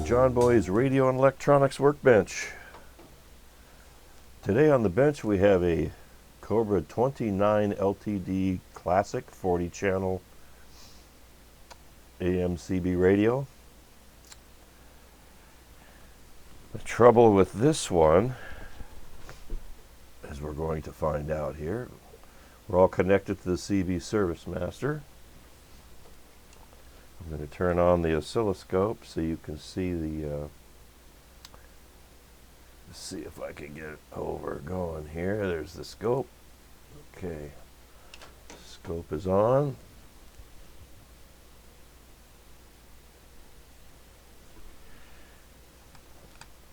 John Boy's Radio and Electronics Workbench. Today on the bench we have a Cobra 29 LTD Classic 40 channel AM/CB radio. The trouble with this one, as we're going to find out here, we're all connected to the CB Service Master. I'm going to turn on the oscilloscope so you can see the see if I can get it over going here. There's the scope. Okay, scope is on.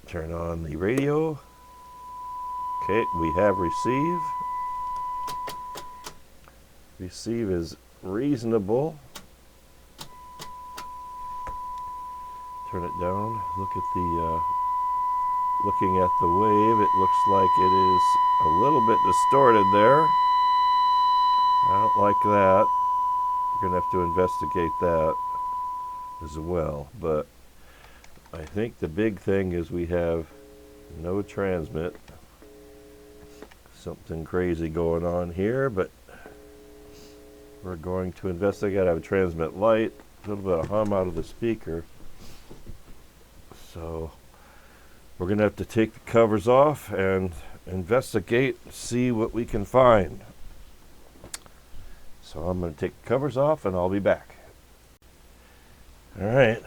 Turn on the radio. Okay, we have receive. Receive is reasonable. Turn it down. Look at the looking at the wave, it looks like it is a little bit distorted there. I don't like that. We're going to have to investigate that as well. But I think the big thing is we have no transmit. Something crazy going on here, but we're going to investigate. I have a transmit light, a little bit of hum out of the speaker. So we're going to have to take the covers off and investigate, see what we can find. So I'm going to take the covers off and I'll be back. Alright,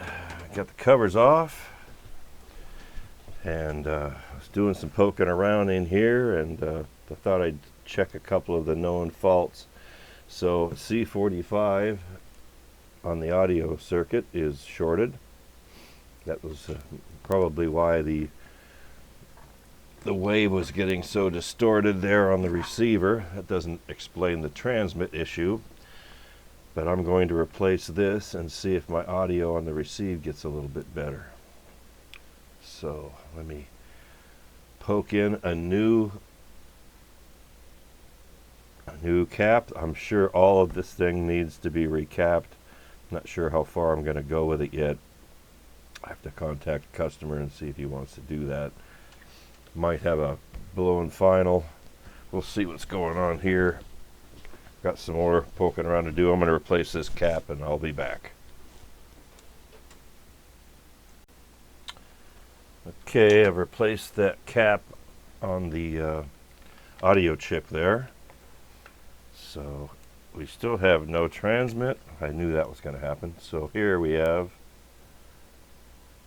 got the covers off and I was doing some poking around in here and I thought I'd check a couple of the known faults. So C45 on the audio circuit is shorted. That was probably why the wave was getting so distorted there on the receiver. That doesn't explain the transmit issue, but I'm going to replace this and see if my audio on the receive gets a little bit better. So let me poke in a new cap. I'm sure all of this thing needs to be recapped. Not sure how far I'm going to go with it yet. I have to contact the customer and see if he wants to do that. Might have a blow and final. We'll see what's going on here. Got some more poking around to do. I'm going to replace this cap and I'll be back. Okay, I've replaced that cap on the audio chip there. So we still have no transmit. I knew that was going to happen. So here we have,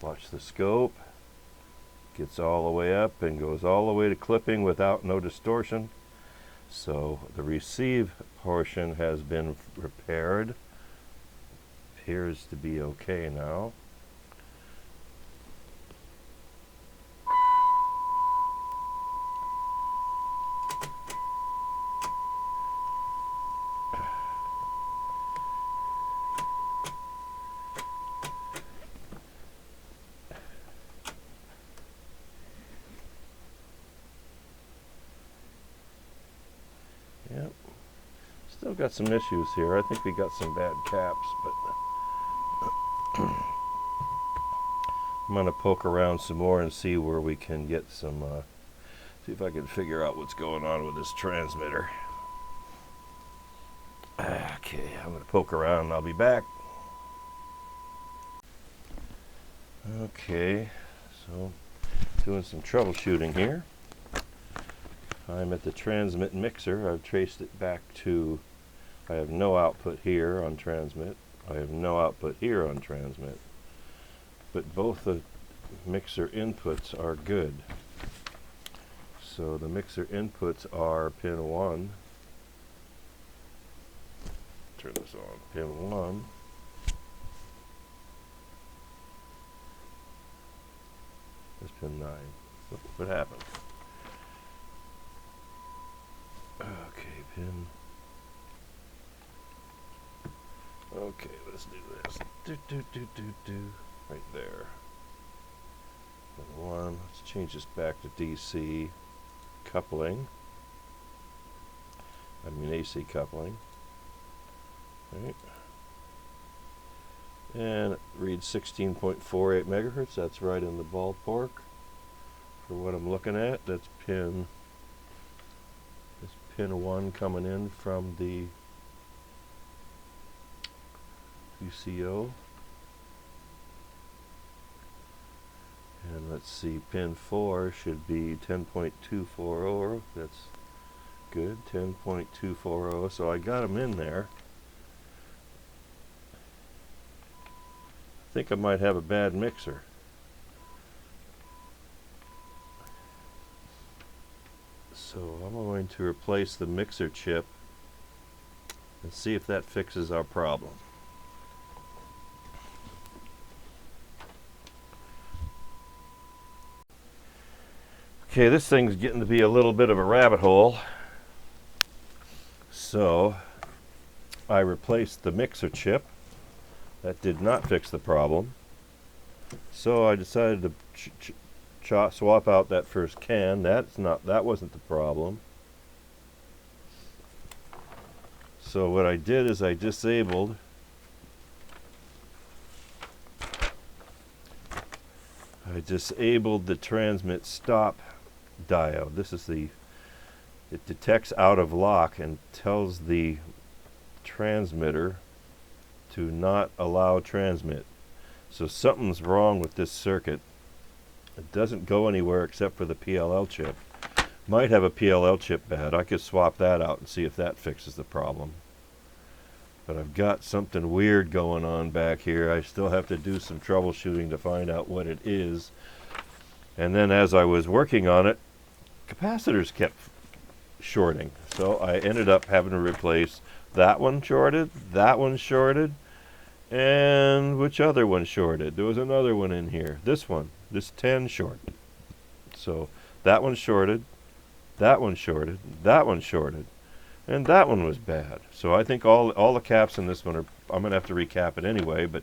watch the scope. Gets all the way up and goes all the way to clipping without no distortion. So the receive portion has been repaired. Appears to be okay now. Yep. Still got some issues here. I think we got some bad caps, but I'm going to poke around some more and see where we can get some, see if I can figure out what's going on with this transmitter. Okay, I'm going to poke around and I'll be back. Okay, so doing some troubleshooting here. I'm at the transmit mixer. I've traced it back to, I have no output here on transmit. I have no output here on transmit. But both the mixer inputs are good. So the mixer inputs are pin 1. Turn this on. Pin 1. That's pin 9. What happened? Okay, pin. Okay, let's do this. Right there. Pin 1. Let's change this back to DC coupling. I mean AC coupling. Right. And it reads 16.48 megahertz. That's right in the ballpark for what I'm looking at. That's pin 1 coming in from the UCO. And let's see, pin 4 should be 10.240. That's good, 10.240. So I got them in there. I think I might have a bad mixer. So I'm going to replace the mixer chip and see if that fixes our problem. Okay, this thing's getting to be a little bit of a rabbit hole. So I replaced the mixer chip. That did not fix the problem. So I decided to swap out that first can. That wasn't the problem. So what I did is I disabled the transmit stop diode. It detects out of lock and tells the transmitter to not allow transmit. So something's wrong with this circuit. It doesn't go anywhere except for the PLL chip. Might have a PLL chip bad. I could swap that out and see if that fixes the problem. But I've got something weird going on back here. I still have to do some troubleshooting to find out what it is. And then as I was working on it, capacitors kept shorting. So I ended up having to replace that one shorted, and which other one shorted? There was another one in here. This one, this 10 short. So that one shorted, that one shorted, that one shorted, and that one was bad. So I think all the caps in this one are, I'm going to have to recap it anyway, but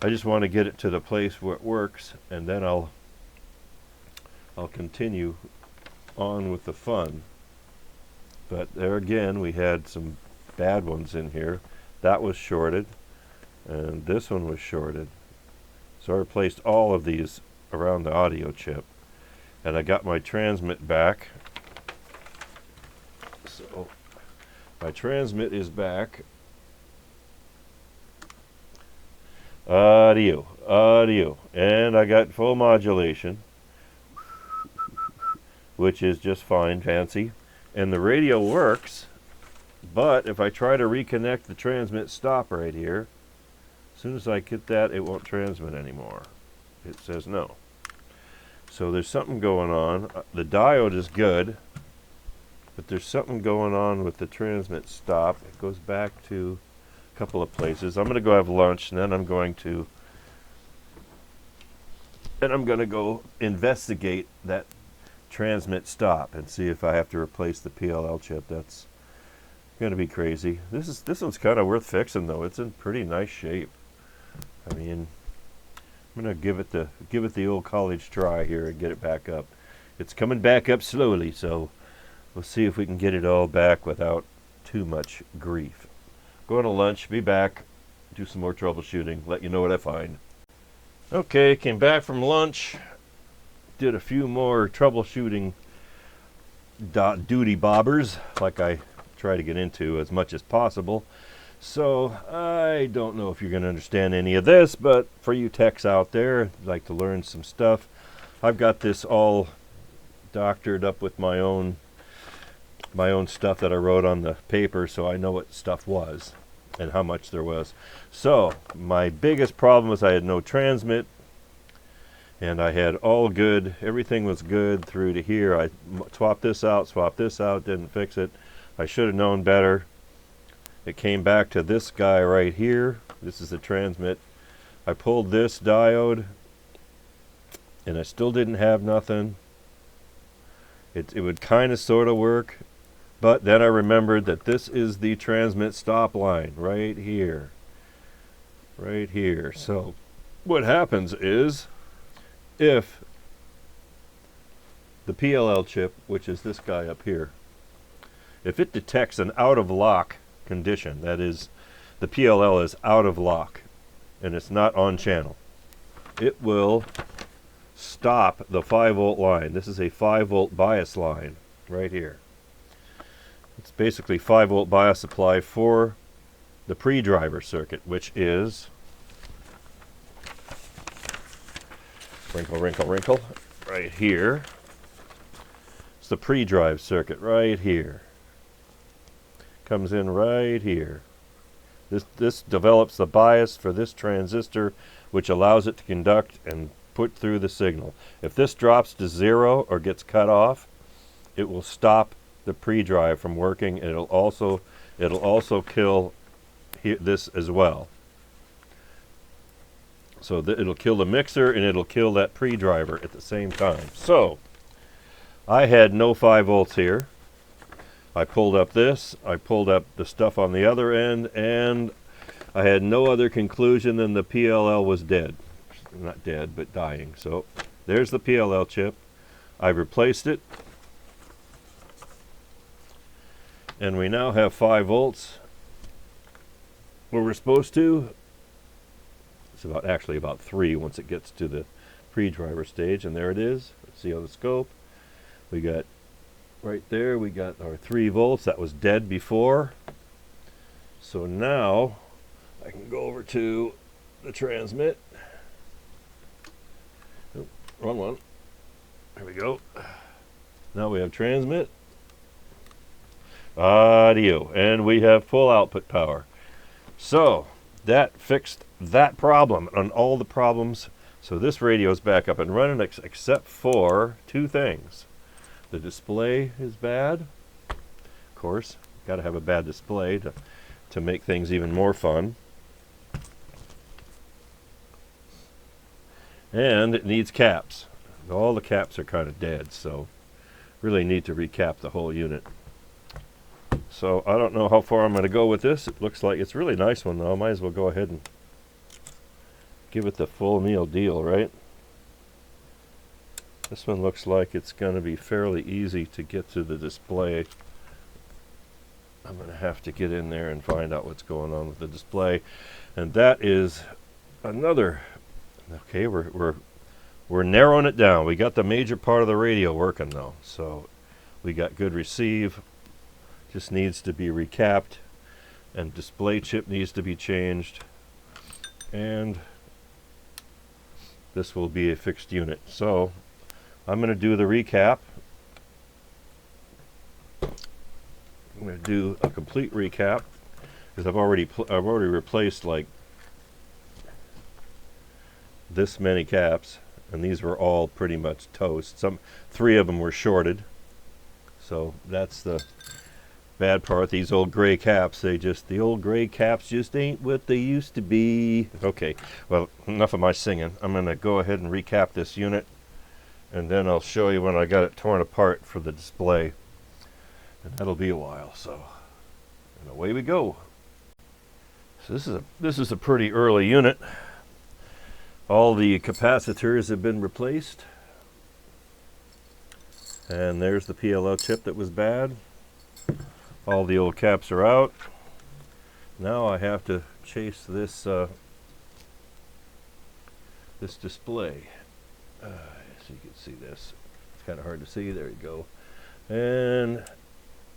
I just want to get it to the place where it works, and then I'll continue on with the fun. But there again, we had some bad ones in here. That was shorted, and this one was shorted. So I replaced all of these around the audio chip, and I got my transmit back. So my transmit is back. Audio, and I got full modulation, which is just fine, fancy. And the radio works, but if I try to reconnect the transmit stop right here, as soon as I get that, it won't transmit anymore. It says no. So there's something going on. The diode is good, but there's something going on with the transmit stop. It goes back to a couple of places. I'm going to go have lunch, and then I'm going to go investigate that transmit stop and see if I have to replace the PLL chip. That's going to be crazy. This one's kind of worth fixing though. It's in pretty nice shape. I mean, I'm going to give it the old college try here and get it back up. It's coming back up slowly, so we'll see if we can get it all back without too much grief. Going to lunch, be back, do some more troubleshooting, let you know what I find. Okay, came back from lunch. Did a few more troubleshooting duty bobbers, like I try to get into as much as possible. So I don't know if you're going to understand any of this, but for you techs out there like to learn some stuff, I've got this all doctored up with my own stuff that I wrote on the paper, so I know what stuff was and how much there was. So my biggest problem was I had no transmit. And I had all good, everything was good through to here. I swapped this out, didn't fix it. I should have known better. It came back to this guy right here. This is the transmit. I pulled this diode, and I still didn't have nothing. It would kind of sort of work, but then I remembered that this is the transmit stop line right here. Right here. So what happens is, if the PLL chip, which is this guy up here, if it detects an out of lock condition, that is, the PLL is out of lock, and it's not on channel, it will stop the 5-volt line. This is a 5-volt bias line right here. It's basically 5-volt bias supply for the pre-driver circuit, which is wrinkle, wrinkle, wrinkle, right here. It's the pre-drive circuit right here. Comes in right here. This develops the bias for this transistor, which allows it to conduct and put through the signal. If this drops to 0 or gets cut off, it will stop the pre-drive from working. It'll also kill this as well. So it'll kill the mixer and it'll kill that pre-driver at the same time. So I had no 5 volts here. I pulled up this, I pulled up the stuff on the other end, and I had no other conclusion than the PLL was dead. Not dead, but dying. So there's the PLL chip. I've replaced it. And we now have 5 volts where we're supposed to. It's actually about 3 once it gets to the pre-driver stage, and there it is. Let's see on the scope. We got right there, we got our 3 volts. That was dead before. So now I can go over to the transmit. Oh, wrong one. There we go. Now we have transmit, audio, and we have full output power. So that fixed that problem and all the problems. So this radio is back up and running, except for 2 things. The display is bad. Of course, got to have a bad display to make things even more fun. And it needs caps. All the caps are kind of dead, so really need to recap the whole unit. So I don't know how far I'm going to go with this. It looks like it's a really nice one, though. Might as well go ahead and give it the full meal deal, right? This one looks like it's going to be fairly easy to get to the display. I'm going to have to get in there and find out what's going on with the display. And that is another. Okay, we're narrowing it down. We got the major part of the radio working though. So we got good receive. Just needs to be recapped, and display chip needs to be changed. And this will be a fixed unit. So I'm going to do the recap. I'm going to do a complete recap because I've already replaced like this many caps, and these were all pretty much toast. 3 of them were shorted, so that's the bad part. These old gray caps, the old gray caps just ain't what they used to be. Okay, well, enough of my singing. I'm going to go ahead and recap this unit, and then I'll show you when I got it torn apart for the display. And that'll be a while, so and away we go. So this is a pretty early unit. All the capacitors have been replaced. And there's the PLL chip that was bad. All the old caps are out. Now I have to chase this this display. So you can see this. It's kind of hard to see. There you go. And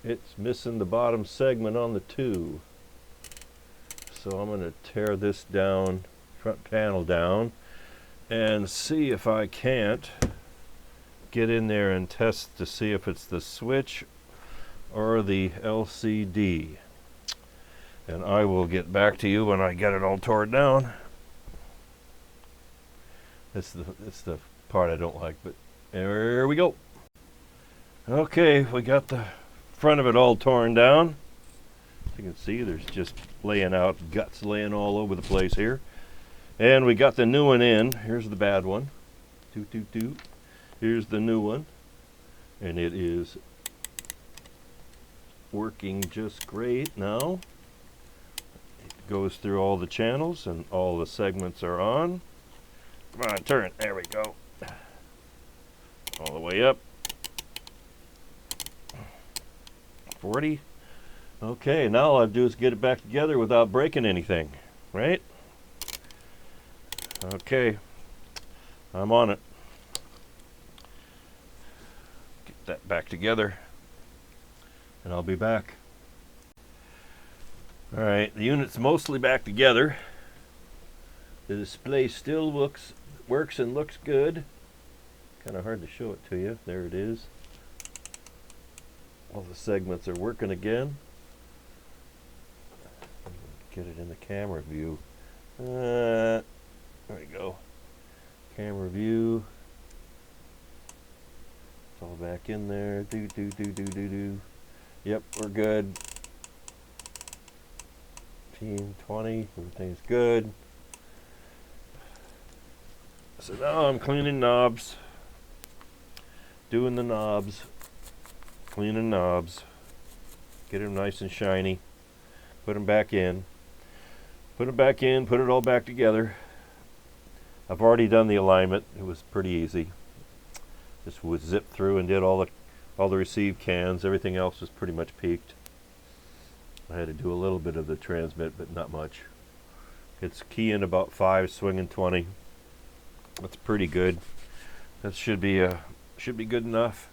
it's missing the bottom segment on the 2. So I'm going to tear this down, front panel down, and see if I can't get in there and test to see if it's the switch or the LCD. And I will get back to you when I get it all torn down. It's the part I don't like, but there we go. Okay, we got the front of it all torn down. As you can see, there's just laying out, guts laying all over the place here. And we got the new one in. Here's the bad one. Toot, toot, toot. Here's the new one. And it is working just great now. It goes through all the channels and all the segments are on. Come on, turn. There we go. All the way up. 40. Okay, now all I have to do is get it back together without breaking anything, right? Okay, I'm on it. Get that back together, and I'll be back. Alright, the unit's mostly back together. The display still works and looks good. Kind of hard to show it to you. There it is. All the segments are working again. Get it in the camera view. There we go. Camera view. It's all back in there. Do. Yep, we're good. 15, 20, everything's good. So now I'm cleaning knobs. Doing the knobs. Cleaning knobs. Get them nice and shiny. Put them back in. Put them back in, put it all back together. I've already done the alignment. It was pretty easy. Just was zipped through and did all the receive cans. Everything else was pretty much peaked. I had to do a little bit of the transmit, but not much. It's keying about 5, swinging 20. That's pretty good. That should be good enough.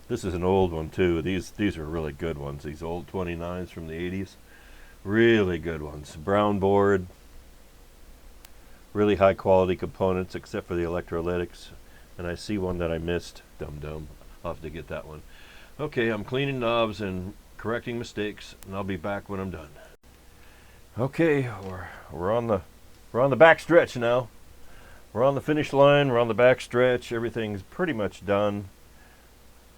This is an old one too. These are really good ones. These old 29s from the 80s. Really good ones. Brown board. Really high quality components except for the electrolytics. And I see one that I missed. Dum-dum. I'll have to get that one. Okay, I'm cleaning knobs and correcting mistakes, and I'll be back when I'm done. Okay, we're on the back stretch now. We're on the finish line. We're on the back stretch. Everything's pretty much done.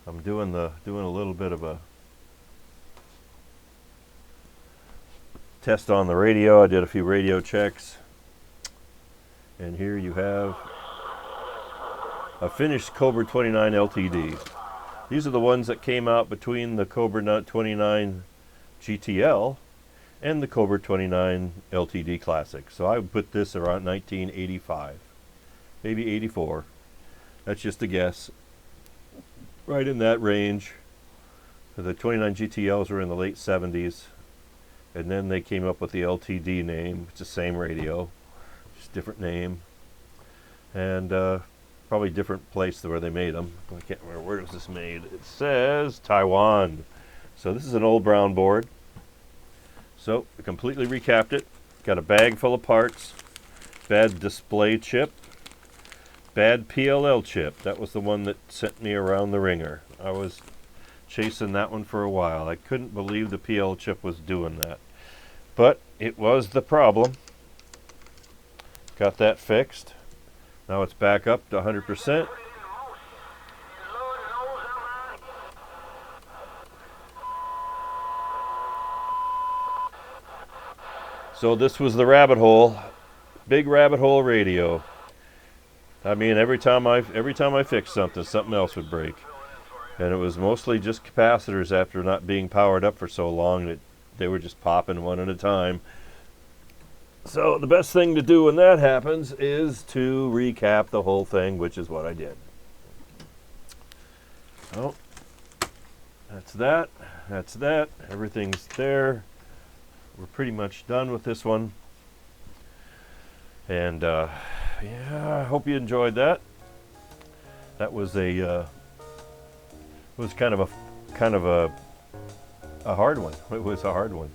I'm doing a little bit of a test on the radio. I did a few radio checks, and here you have a finished Cobra 29 LTD. These are the ones that came out between the Cobra 29 GTL and the Cobra 29 LTD Classic. So I would put this around 1985, maybe 84. That's just a guess. Right in that range. The 29 GTLs were in the late 70s. And then they came up with the LTD name. It's the same radio, just different name. And probably different place where they made them. I can't remember where was this made. It says Taiwan. So this is an old brown board. So I completely recapped it. Got a bag full of parts. Bad display chip. Bad PLL chip. That was the one that sent me around the ringer. I was chasing that one for a while. I couldn't believe the PL chip was doing that. But it was the problem. Got that fixed. Now it's back up to 100%. So this was the rabbit hole. Big rabbit hole radio. I mean, every time I fixed something else would break. And it was mostly just capacitors after not being powered up for so long that they were just popping one at a time. So the best thing to do when that happens is to recap the whole thing, which is what I did. Oh, that's that. That's that. Everything's there. We're pretty much done with this one. And yeah, I hope you enjoyed that. That was kind of a hard one. It was a hard one.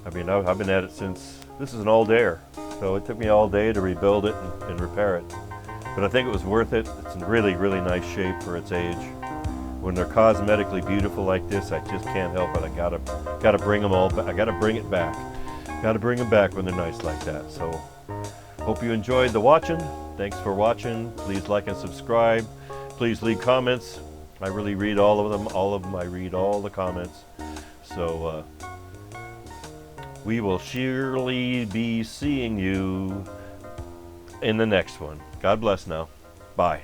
I mean, I've been at it since, this is an old Air, so it took me all day to rebuild it and repair it. But I think it was worth it. It's in really, really nice shape for its age. When they're cosmetically beautiful like this, I just can't help it. I gotta bring them all back. I gotta bring it back. Gotta bring them back when they're nice like that. So, hope you enjoyed the watching. Thanks for watching. Please like and subscribe. Please leave comments. I really read all of them. I read all the comments. So we will surely be seeing you in the next one. God bless now. Bye.